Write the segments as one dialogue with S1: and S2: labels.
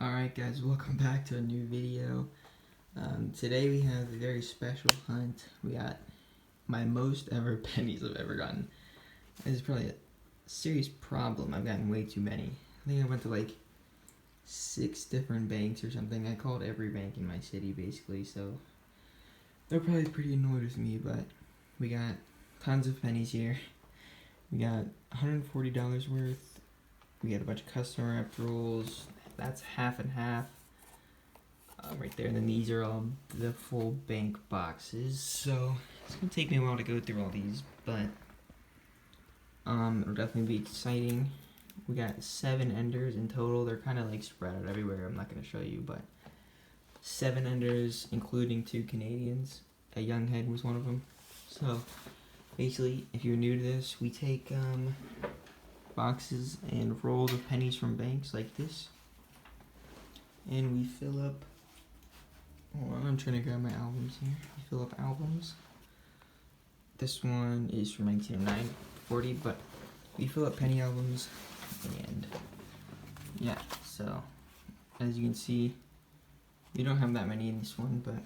S1: Alright guys, welcome back to a new video. Today we have a very special hunt. We got my most ever pennies I've ever gotten. This is probably a serious problem. I've gotten way too many. I think I went to like 6 different banks or something. I called every bank in my city basically, so they're probably pretty annoyed with me, but we got tons of pennies here. We got $140 worth. We got a bunch of customer wrapped rolls. That's half and half right there, and then these are all the full bank boxes, so it's gonna take me a while to go through all these, but it'll definitely be exciting. We got 7 enders in total. They're kind of like spread out everywhere. I'm not gonna show you, but 7 enders including 2 Canadians. A young head was one of them. So basically, if you're new to this, we take boxes and rolls of pennies from banks like this, and we fill up, hold on, I'm trying to grab my albums here. We fill up albums. This one is from 1909, 40, but we fill up penny albums, and yeah, so as you can see, we don't have that many in this one, but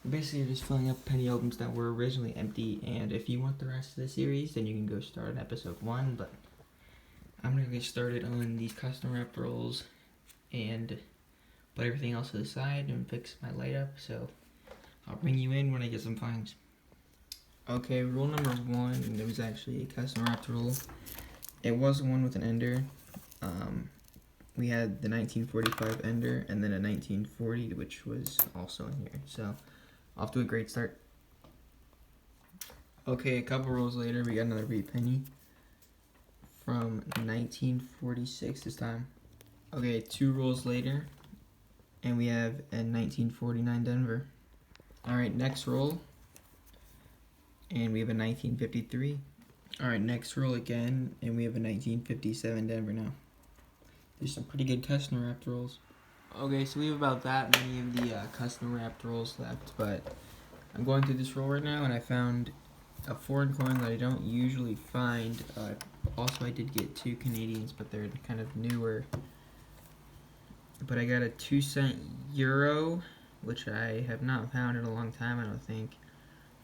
S1: basically you're just filling up penny albums that were originally empty, and if you want the rest of the series, then you can go start at episode 1, but I'm gonna get started on these custom wrap rolls and put everything else to the side and fix my light up, so I'll bring you in when I get some finds. Okay, roll number 1, it was actually a custom wrapped roll. It was one with an ender. We had the 1945 ender and then a 1940, which was also in here, so off to a great start. Okay, a couple rolls later, we got another wheat penny from 1946 this time. Okay, 2 rolls later, and we have a 1949 Denver. Alright, next roll, and we have a 1953. Alright, next roll again, and we have a 1957 Denver now. There's some pretty good custom wrapped rolls. Okay, so we have about that many of the custom wrapped rolls left, but I'm going through this roll right now, and I found a foreign coin that I don't usually find. Also, I did get 2 Canadians, but they're kind of newer. But I got a 2-cent euro, which I have not found in a long time, I don't think,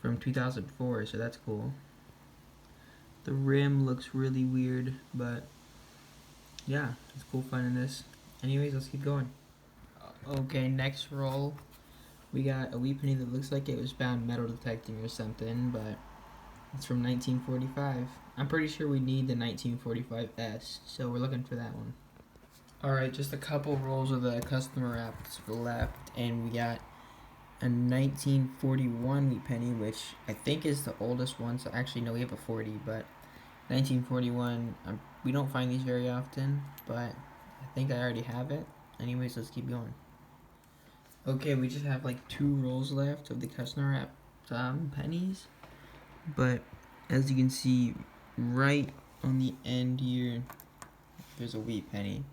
S1: from 2004, so that's cool. The rim looks really weird, but yeah, it's cool finding this. Anyways, let's keep going. Okay, next roll, we got a wheat penny that looks like it was found metal detecting or something, but it's from 1945. I'm pretty sure we need the 1945S, so we're looking for that one. Alright, just a couple rolls of the custom wraps left, and we got a 1941 wheat penny, which I think is the oldest one. So actually, no, we have a 40, but 1941, we don't find these very often, but I think I already have it. Anyways, let's keep going. Okay, we just have like 2 rolls left of the custom wrapped pennies, but as you can see, right on the end here, there's a wheat penny.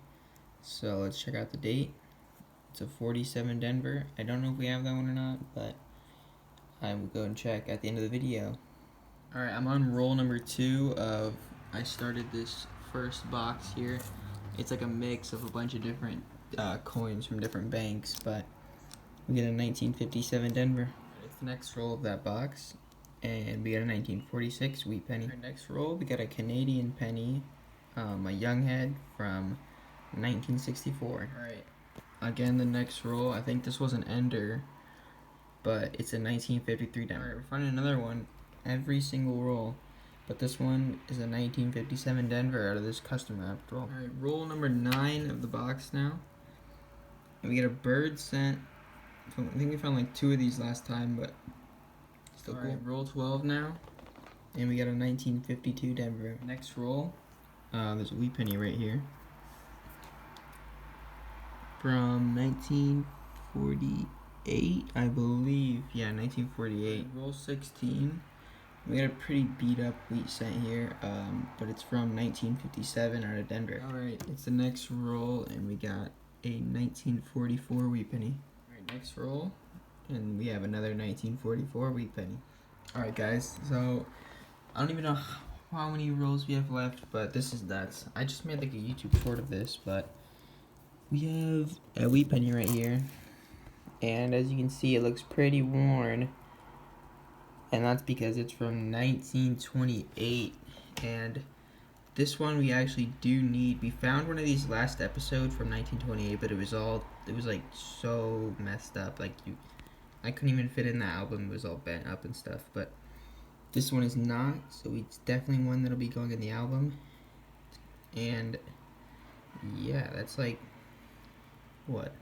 S1: So let's check out the date. It's a 47 Denver. I don't know if we have that one or not, but I will go and check at the end of the video. Alright, I'm on roll number 2 of, I started this first box here. It's like a mix of a bunch of different coins from different banks, but we get a 1957 Denver. It's the next roll of that box, and we got a 1946 wheat penny. Our next roll, we got a Canadian penny, a young head from 1964. Alright, again, the next roll, I think this was an ender, but it's a 1953 Denver. Alright, we're finding another one every single roll, but this one is a 1957 Denver out of this custom wrapped roll. Alright, roll number 9 of the box now, and we get a bird scent. I think we found like 2 of these last time, but still cool. Alright, roll 12 now, and we got a 1952 Denver. Next roll, there's a wheat penny right here from 1948, I believe. Yeah, 1948. Roll 16. We got a pretty beat up wheat cent here, but it's from 1957 out of Denver. Alright, it's the next roll, and we got a 1944 wheat penny. Alright, next roll, and we have another 1944 wheat penny. Alright guys, so I don't even know how many rolls we have left, but this is nuts. I just made like a YouTube short of this, but We have a wheat penny right here, and as you can see, it looks pretty worn, and that's because it's from 1928. And this one we actually do need. We found one of these last episode from 1928, but it was like so messed up. Like I couldn't even fit in the album. It was all bent up and stuff. But this one is not, so it's definitely one that'll be going in the album. And yeah, that's like what,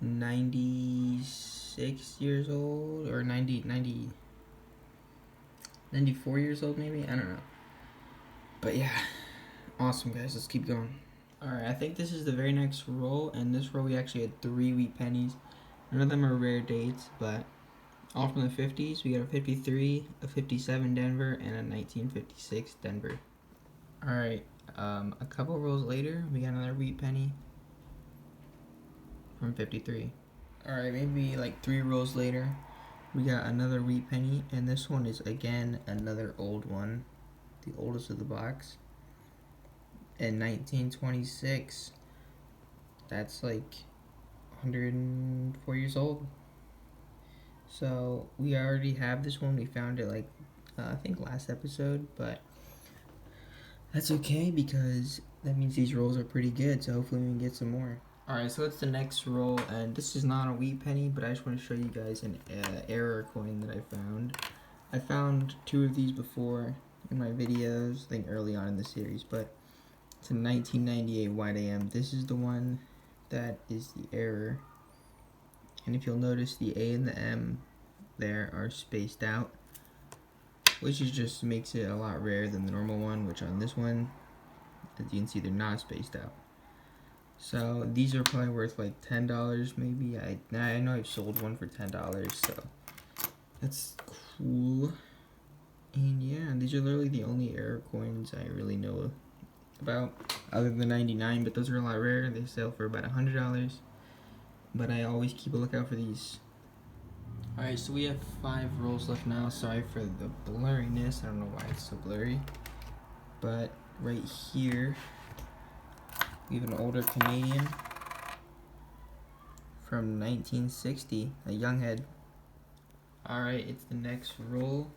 S1: 96 years old or 94 years old maybe. I don't know. But yeah, awesome guys. Let's keep going. Alright, I think this is the very next roll, and this roll we actually had 3 wheat pennies. None of them are rare dates, but all from the 50s. We got a 53, a 57 Denver, and a 1956 Denver. Alright, a couple rolls later, we got another wheat penny from 53. Alright, maybe like 3 rolls later, we got another wheat penny, and this one is again another old one, the oldest of the box. In 1926, that's like 104 years old. So we already have this one. We found it like I think last episode, but that's okay because that means these rolls are pretty good. So hopefully we can get some more. Alright, so it's the next roll, and this is not a wheat penny, but I just want to show you guys an error coin that I found. I found 2 of these before in my videos, I think early on in the series, but it's a 1998 White AM. This is the one that is the error. And if you'll notice, the A and the M there are spaced out, which is just makes it a lot rarer than the normal one, which on this one, as you can see, they're not spaced out. So these are probably worth like $10 maybe. I know I've sold one for $10, so that's cool. And yeah, these are literally the only error coins I really know about, other than 99, but those are a lot rarer. They sell for about $100, but I always keep a lookout for these. Alright, so we have 5 rolls left now. Sorry for the blurriness, I don't know why it's so blurry, but right here we have an older Canadian from 1960, a young head. Alright, it's the next roll,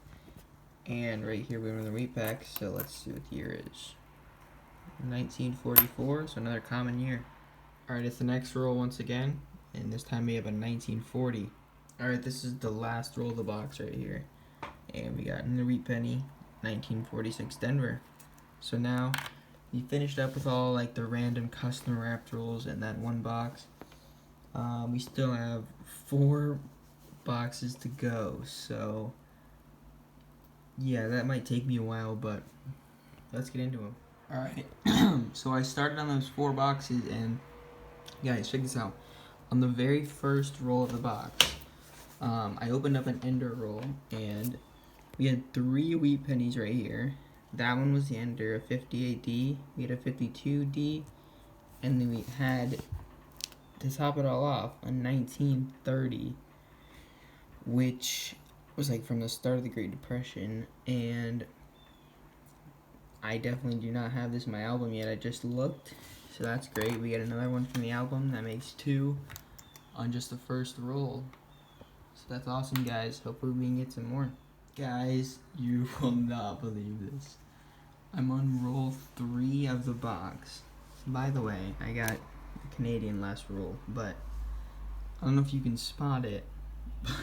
S1: and right here we have another wheat pack, so let's see what the year is. 1944, so another common year. Alright, it's the next roll once again, and this time we have a 1940. Alright, this is the last roll of the box right here, and we got another wheat penny, 1946 Denver. So now we finished up with all like the random custom wrapped rolls in that one box. We still have 4 boxes to go, so yeah, that might take me a while, but let's get into them. Alright, so I started on those 4 boxes, and guys, check this out. On the very first roll of the box, I opened up an ender roll, and we had 3 wheat pennies right here. That one was the ender, a 58D, we had a 52D, and then we had, to top it all off, a 1930, which was like from the start of the Great Depression, and I definitely do not have this in my album yet. I just looked, so that's great. We get another one from the album. That makes 2 on just the first roll. So that's awesome, guys. Hopefully we can get some more. Guys, you will not believe this. I'm on roll 3 of the box. By the way, I got a Canadian last roll, but I don't know if you can spot it,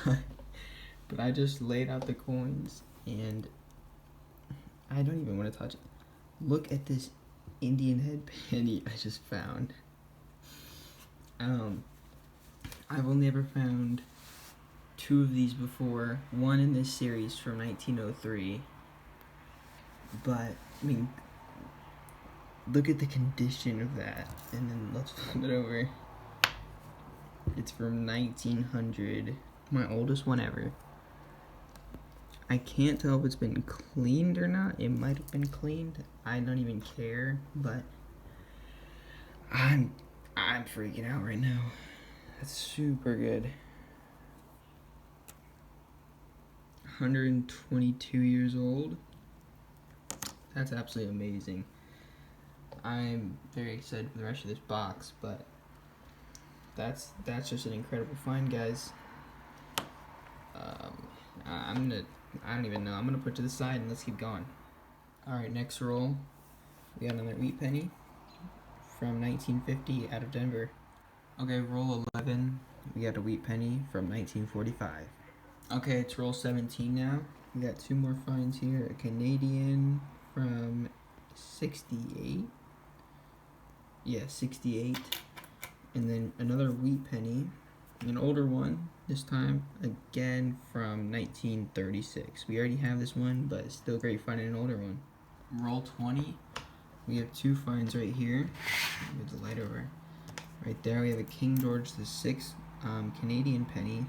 S1: but I just laid out the coins, and I don't even want to touch it. Look at this Indian head penny I just found. I've only ever found 2 of these before. One in this series from 1903. But, I mean, look at the condition of that. And then let's flip it over. It's from 1900. My oldest one ever. I can't tell if it's been cleaned or not. It might have been cleaned. I don't even care, but I'm freaking out right now. That's super good. 122 years old. That's absolutely amazing. I'm very excited for the rest of this box, but that's just an incredible find, guys. I don't even know. I'm gonna put it to the side and let's keep going. All right, next roll. We got another wheat penny from 1950 out of Denver. Okay, roll 11. We got a wheat penny from 1945. Okay, it's roll 17 now. We got two more finds here. A Canadian from 68. Yeah, 68. And then another wheat penny, an older one this time, again from 1936. We already have this one, but it's still great finding an older one. Roll 20. We have two finds right here. Move the light over. Right there, we have a King George VI Canadian penny,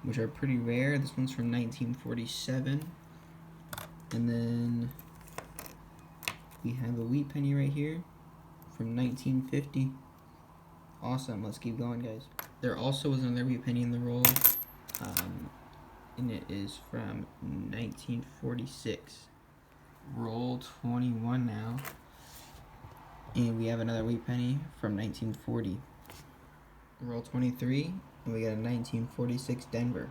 S1: which are pretty rare. This one's from 1947. And then we have a wheat penny right here from 1950. Awesome, let's keep going, guys. There also was another wheat penny in the roll, and it is from 1946. Roll 21 now. And we have another wheat penny from 1940. Roll 23, and we got a 1946 Denver.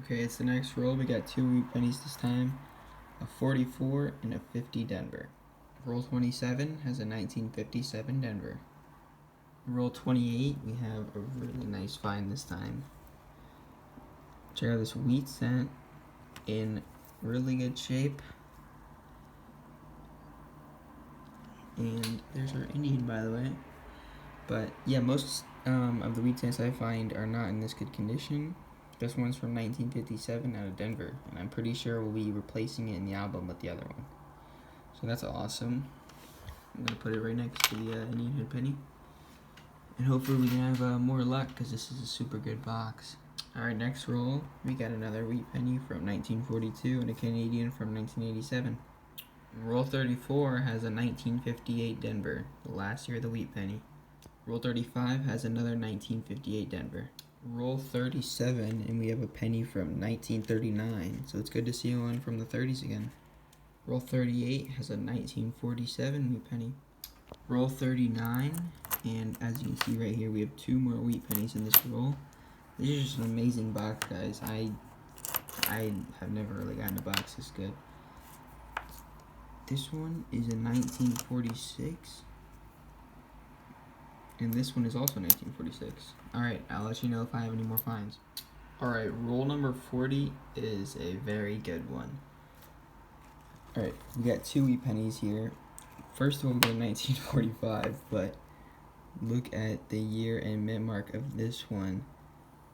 S1: Okay, it's the next roll. We got two wheat pennies this time, a 44 and a 50 Denver. Roll 27 has a 1957 Denver. Roll 28, we have a really nice find this time. Check out this wheat cent in really good shape. And there's our Indian, by the way. But yeah, most of the wheat cents I find are not in this good condition. This one's from 1957 out of Denver, and I'm pretty sure we'll be replacing it in the album with the other one. So that's awesome. I'm gonna put it right next to the Indian head penny, and hopefully we can have more luck because this is a super good box. All right, next roll, we got another wheat penny from 1942 and a Canadian from 1987. Roll 34 has a 1958 Denver, the last year of the wheat penny. Roll 35 has another 1958 Denver. Roll 37, and we have a penny from 1939, so it's good to see one from the 30s again. Roll 38 has a 1947 wheat penny. Roll 39, and as you can see right here, we have two more wheat pennies in this roll. This is just an amazing box, guys. I have never really gotten a box this good. This one is a 1946, and this one is also 1946. Alright, I'll let you know if I have any more finds. Alright, roll number 40 is a very good one. Alright, we got two wheat pennies here. First one was 1945, but look at the year and mint mark of this one.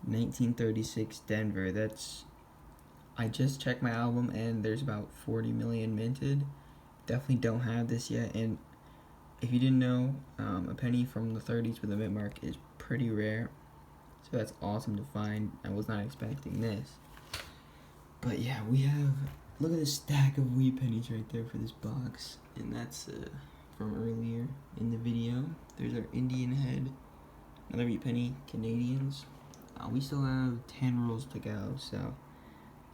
S1: 1936 Denver. I just checked my album and there's about 40 million minted. Definitely don't have this yet, and if you didn't know, a penny from the 30s with a mint mark is pretty rare, so that's awesome to find. I was not expecting this, but yeah, we have, look at this stack of wheat pennies right there for this box, and that's from earlier in the video. There's our Indian head, another wheat penny, Canadians. We still have 10 rolls to go, so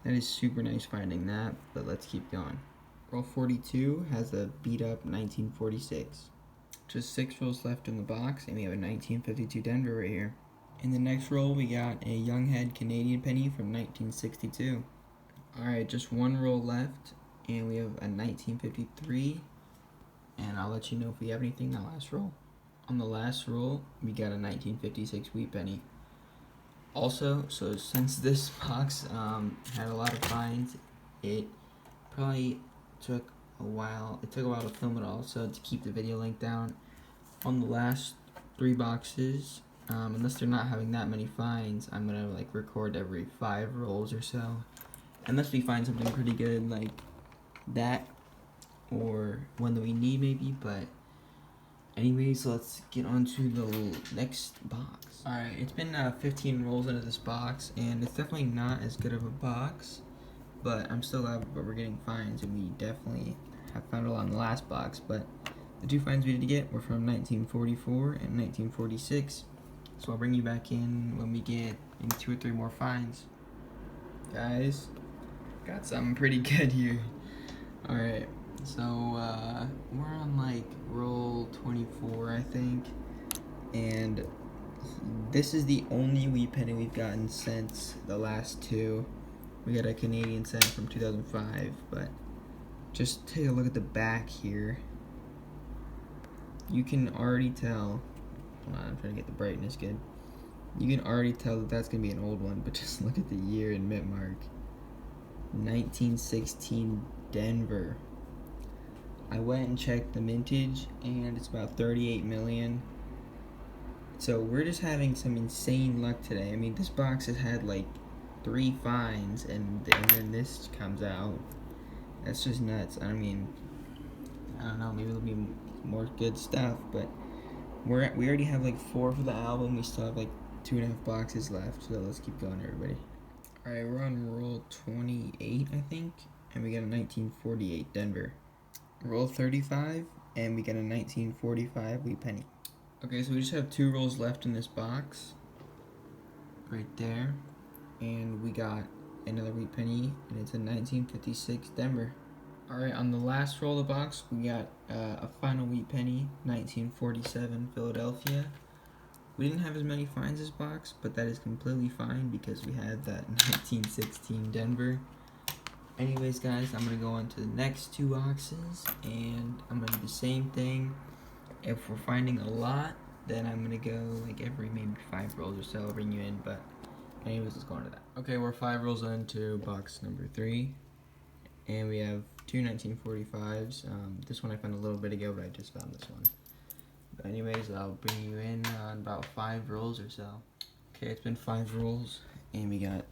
S1: that is super nice finding that, but let's keep going. Roll 42 has a beat up 1946. Just 6 rolls left in the box, and we have a 1952 Denver right here. In the next roll, we got a Young Head Canadian penny from 1962. Alright, just one roll left, and we have a 1953, and I'll let you know if we have anything in the last roll. On the last roll, we got a 1956 wheat penny. Also, so since this box had a lot of finds, it probably took a while to film it all, so to keep the video length down, on the last 3 boxes, unless they're not having that many finds, I'm gonna like record every 5 rolls or so, unless we find something pretty good like that, or one that we need maybe. But anyways, let's get on to the next box. Alright, it's been 15 rolls into this box, and it's definitely not as good of a box, but I'm still glad we're getting finds, and we definitely have found a lot in the last box. But the 2 finds we did get were from 1944 and 1946, so I'll bring you back in when we get in 2 or 3 more finds. Guys, got something pretty good here. Alright, So, we're on like roll 24, I think. And this is the only wheat penny we've gotten since the last two. We got a Canadian cent from 2005, but just take a look at the back here. You can already tell. Hold on, I'm trying to get the brightness good. You can already tell that that's gonna be an old one, but just look at the year and mint mark. 1916 Denver. I went and checked the mintage, and it's about 38 million. So we're just having some insane luck today. I mean, this box has had like 3 finds, and then this comes out. That's just nuts. I mean, I don't know. Maybe there'll be more good stuff, but we already have like 4 for the album. We still have like 2.5 boxes left. So let's keep going, everybody. All right, we're on roll 28, I think, and we got a 1948 Denver. Roll 35, and we get a 1945 wheat penny. Okay, so we just have 2 rolls left in this box, right there, and we got another wheat penny, and it's a 1956 Denver. All right, on the last roll of the box, we got a final wheat penny, 1947 Philadelphia. We didn't have as many finds this box, but that is completely fine because we had that 1916 Denver. Anyways, guys, I'm going to go on to the next 2 boxes, and I'm going to do the same thing. If we're finding a lot, then I'm going to go like every maybe 5 rolls or so, I'll bring you in, but anyways, let's go on to that. Okay, we're 5 rolls into box number 3, and we have 2 1945s. This one I found a little bit ago, but I just found this one. But anyways, I'll bring you in on about 5 rolls or so. Okay, it's been 5 rolls, and we got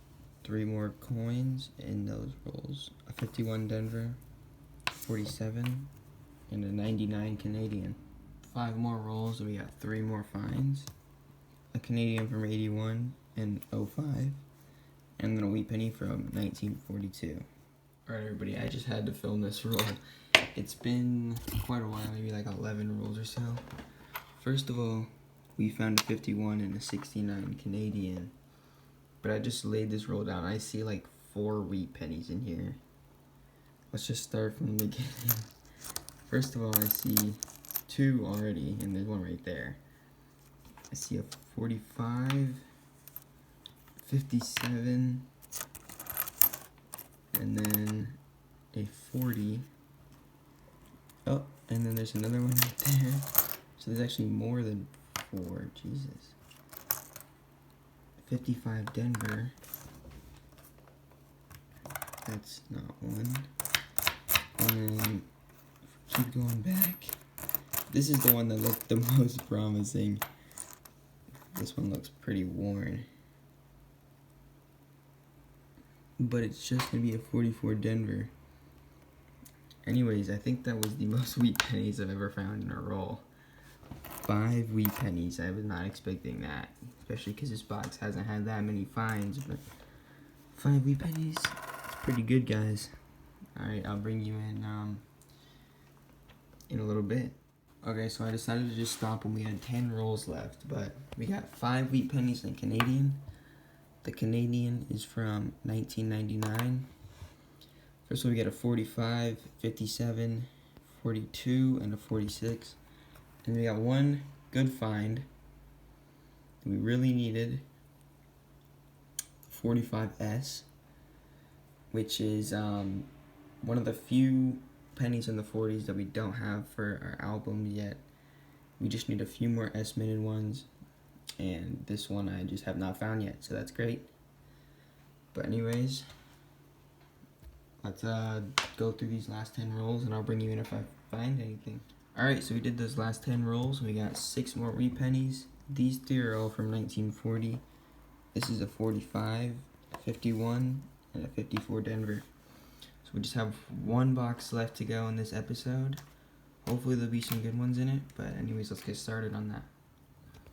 S1: 3 more coins in those rolls. A 51 Denver, 47, and a 99 Canadian. 5 more rolls, and we got 3 more finds. A Canadian from 81 and 05, and then a wheat penny from 1942. Alright, everybody, I just had to film this roll. It's been quite a while, maybe like 11 rolls or so. First of all, we found a 51 and a 69 Canadian. But I just laid this roll down. I see like 4 wheat pennies in here. Let's just start from the beginning. First of all, I see 2 already, and there's one right there. I see a 45, 57, and then a 40. Oh, and then there's another one right there. So there's actually more than 4. Jesus. 55 Denver. That's not one. And then keep going back. This is the one that looked the most promising. This one looks pretty worn. But it's just gonna be a 44 Denver. Anyways, I think that was the most wheat pennies I've ever found in a roll. 5 wheat pennies. I was not expecting that, especially because this box hasn't had that many finds. But 5 wheat pennies, it's pretty good, guys. All right, I'll bring you in a little bit. Okay, so I decided to just stop when we had 10 rolls left, but we got 5 wheat pennies in Canadian. The Canadian is from 1999. First one, we got a 45, 57, 42, and a 46. And we got 1 good find that we really needed, 45S, which is one of the few pennies in the 40s that we don't have for our album yet. We just need a few more S-minted ones, and this one I just have not found yet, so that's great. But anyways, let's go through these last 10 rolls, and I'll bring you in if I find anything. Alright, so we did those last 10 rolls, and we got 6 more wheat pennies. These 3 are all from 1940. This is a 45, a 51, and a 54 Denver. So we just have 1 box left to go in this episode. Hopefully there'll be some good ones in it, but anyways, let's get started on that.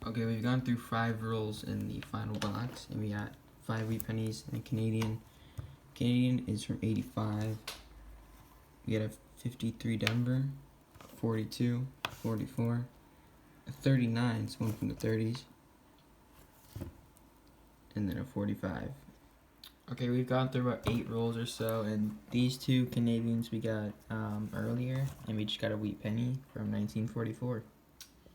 S1: Okay, we've gone through 5 rolls in the final box, and we got 5 wheat pennies and Canadian. Canadian is from 85. We got a 53 Denver, 42, 44, a 39, so one from the 30s, and then a 45. Okay, we've gone through about 8 rolls or so, and these 2 Canadians we got earlier, and we just got a wheat penny from 1944.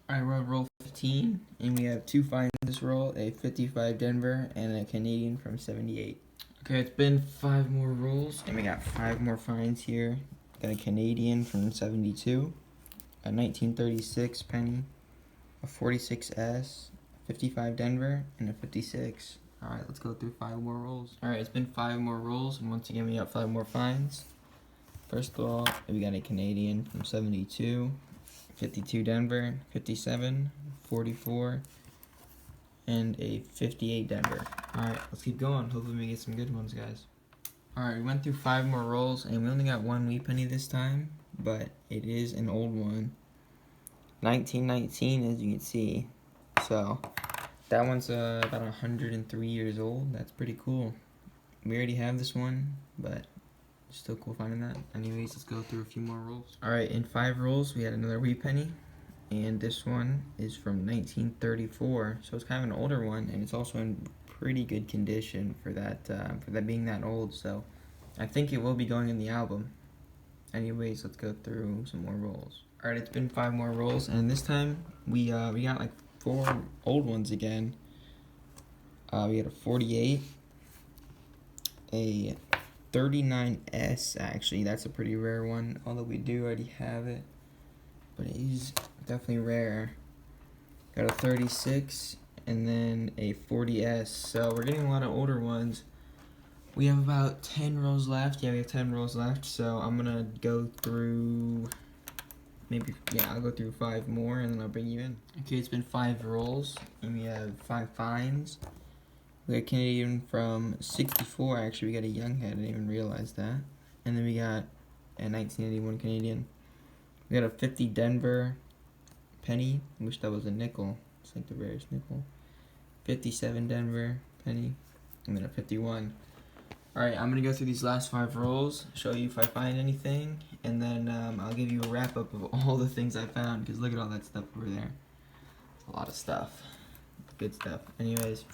S1: Alright, we're on roll 15, and we have 2 finds this roll, a 55 Denver and a Canadian from 78. Okay, it's been 5 more rolls, and we got 5 more finds here. Got a Canadian from 72, a 1936 penny, a 46S, 55 Denver, and a 56. Alright, let's go through 5 more rolls. Alright, it's been 5 more rolls, and once again we got 5 more finds. First of all, we got a Canadian from 72, 52 Denver, 57, 44, and a 58 Denver. Alright, let's keep going. Hopefully we get some good ones, guys. Alright, we went through 5 more rolls, and we only got 1 wheat penny this time, but it is an old one. 1919, as you can see. So, that one's about 103 years old. That's pretty cool. We already have this one, but still cool finding that. Anyways, let's go through a few more rolls. Alright, in 5 rolls, we had another wheat penny. And this one is from 1934. So it's kind of an older one, and it's also in pretty good condition for that being that old. So I think it will be going in the album. Anyways, let's go through some more rolls. Alright, it's been 5 more rolls, and this time we got like 4 old ones again. We had a 48, a 39S, actually. That's a pretty rare one, although we do already have it. But it is definitely rare. Got a 36, and then a 40S. So we're getting a lot of older ones. We have about 10 rolls left. Yeah, we have 10 rolls left. So I'm going to go through... I'll go through 5 more, and then I'll bring you in. Okay, it's been 5 rolls, and we have 5 finds. We got a Canadian from 64, actually. We got a young head, I didn't even realize that. And then we got a 1981 Canadian. We got a 50 Denver penny. I wish that was a nickel. It's like the rarest nickel. 57 Denver penny. And then a 51. Alright, I'm going to go through these last 5 rolls, show you if I find anything, and then I'll give you a wrap-up of all the things I found, because look at all that stuff over there. A lot of stuff. Good stuff. Anyways,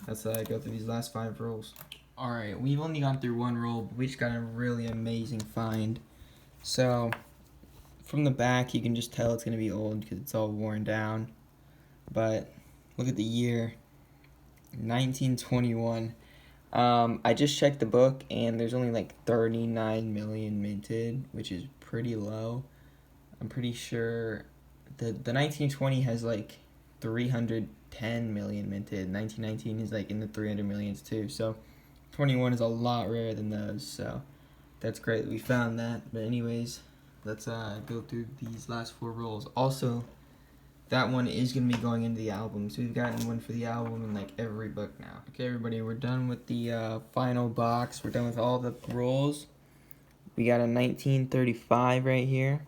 S1: let's go through these last 5 rolls. Alright, we've only gone through 1 roll, but we just got a really amazing find. So, from the back, you can just tell it's going to be old, because it's all worn down. But, look at the year. 1921. I just checked the book, and there's only like 39 million minted, which is pretty low. I'm pretty sure the 1920 has like 310 million minted. 1919 is like in the 300 millions too. So 21 is a lot rarer than those. So that's great that we found that. But anyways, let's go through these last 4 rolls. Also, that one is going to be going into the album. So we've gotten one for the album in like every book now. Okay, everybody, we're done with the final box. We're done with all the rolls. We got a 1935 right here.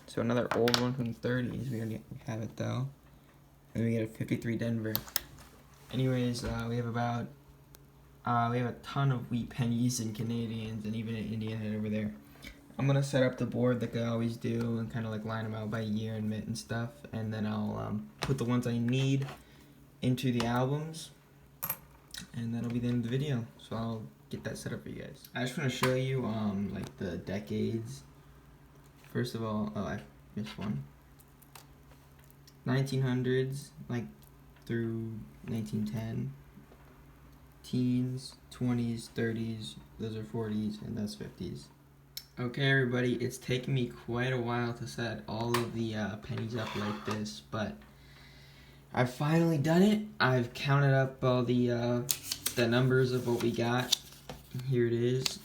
S1: So another old one from the 30s. We already have it though. And we get a 53 Denver. Anyways, we have a ton of wheat pennies and Canadians and even an Indian head over there. I'm going to set up the board like I always do and kind of like line them out by year and mint and stuff. And then I'll put the ones I need into the albums. And that'll be the end of the video. So I'll get that set up for you guys. I just want to show you like the decades. First of all, oh, I missed one. 1900s, like through 1910. Teens, 20s, 30s, those are 40s, and that's 50s. Okay, everybody, it's taken me quite a while to set all of the pennies up like this, but I've finally done it. I've counted up all the numbers of what we got. Here it is.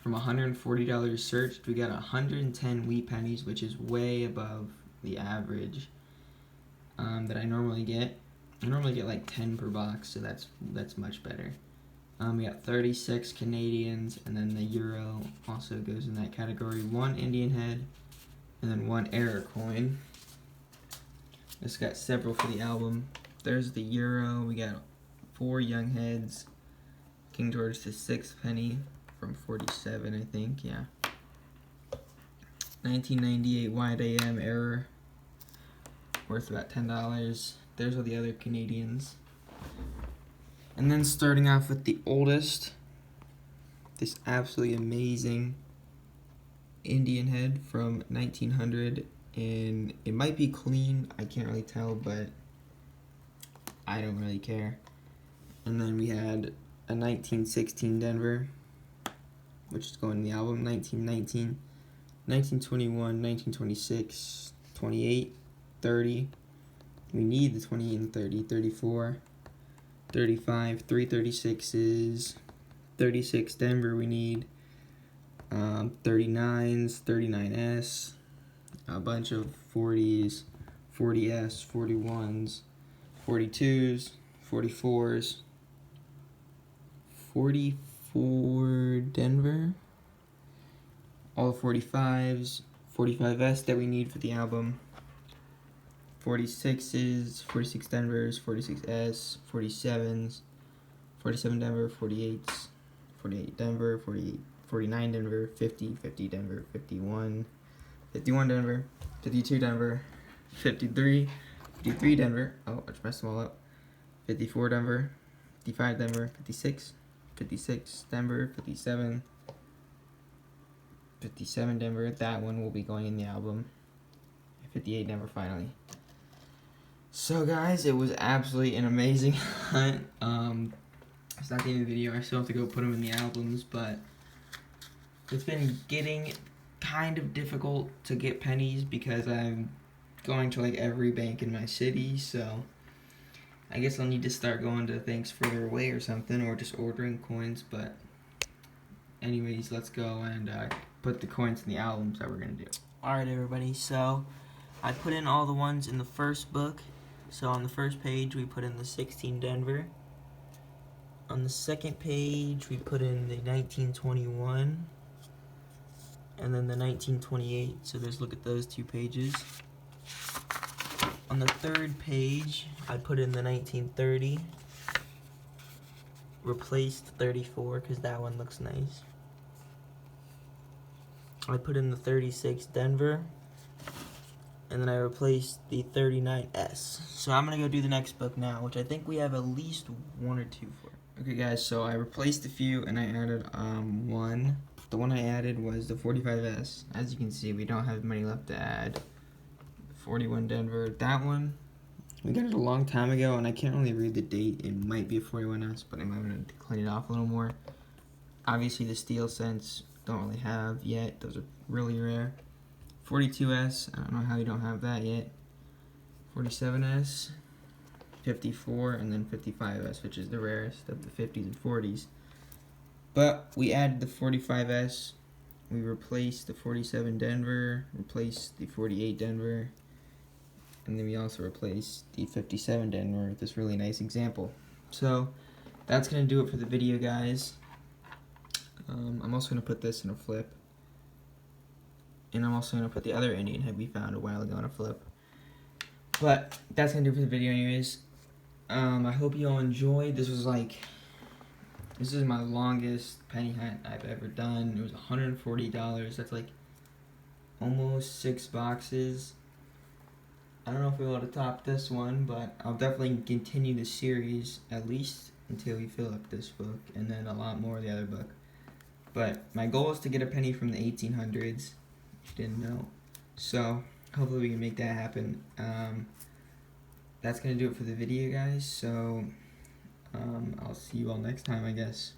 S1: From $140 searched, we got 110 wheat pennies, which is way above the average that I normally get. I normally get like 10 per box, so that's much better. We got 36 Canadians, and then the euro also goes in that category. 1 Indian head, and then 1 error coin. This got several for the album. There's the euro. We got 4 young heads. King George the 6th penny from 47, I think. Yeah. 1998 wide AM error, worth about $10. There's all the other Canadians. And then starting off with the oldest, this absolutely amazing Indian head from 1900, and it might be clean, I can't really tell, but I don't really care. And then we had a 1916 Denver, which is going in the album, 1919, 1921, 1926, 28, 30. We need the 28 and 30, 34, 35, 336s, 36 Denver we need, 39s, 39S, a bunch of 40s, 40S, 41s, 42s, 44s, 44 Denver, all the 45s, 45S that we need for the album, 46s, 46 Denvers, 46S, 47s, 47 Denver, 48s, 48 Denver, 48, 49 Denver, 50, 50 Denver, 51, 51 Denver, 52 Denver, 53, 53 Denver, oh, I just messed them all up, 54 Denver, 55 Denver, 56, 56 Denver, 57, 57 Denver, that one will be going in the album, 58 Denver finally. So guys, it was absolutely an amazing hunt. It's not the end of the video, I still have to go put them in the albums, but it's been getting kind of difficult to get pennies because I'm going to like every bank in my city, so I guess I'll need to start going to things further away or something, or just ordering coins, but anyways, let's go and put the coins in the albums that we're going to do. Alright everybody, so I put in all the ones in the first book. So on the first page we put in the 16 Denver. On the second page we put in the 1921 and then the 1928, so let's look at those two pages. On the third page I put in the 1930, replaced 34 because that one looks nice. I put in the 36 Denver, and then I replaced the 39S. So I'm going to go do the next book now, which I think we have at least one or two for. Okay guys, so I replaced a few and I added one. The one I added was the 45S. As you can see, we don't have money left to add. 41 Denver, that one, we got it a long time ago and I can't really read the date. It might be a 41S, but I'm going to clean it off a little more. Obviously the steel cents don't really have yet, those are really rare. 42S, I don't know how you don't have that yet. 47S, 54, and then 55S, which is the rarest of the 50s and 40s. But we added the 45S, we replaced the 47 Denver, replaced the 48 Denver, and then we also replaced the 57 Denver with this really nice example. So that's going to do it for the video, guys. I'm also going to put this in a flip. And I'm also going to put the other Indian head we found a while ago in a flip. But that's going to do it for the video anyways. I hope you all enjoyed. This is my longest penny hunt I've ever done. It was $140. That's like almost 6 boxes. I don't know if we'll be able to top this one, but I'll definitely continue the series at least until we fill up this book and then a lot more of the other book. But my goal is to get a penny from the 1800s. Didn't know. So hopefully we can make that happen. That's gonna do it for the video, guys. So I'll see you all next time, I guess.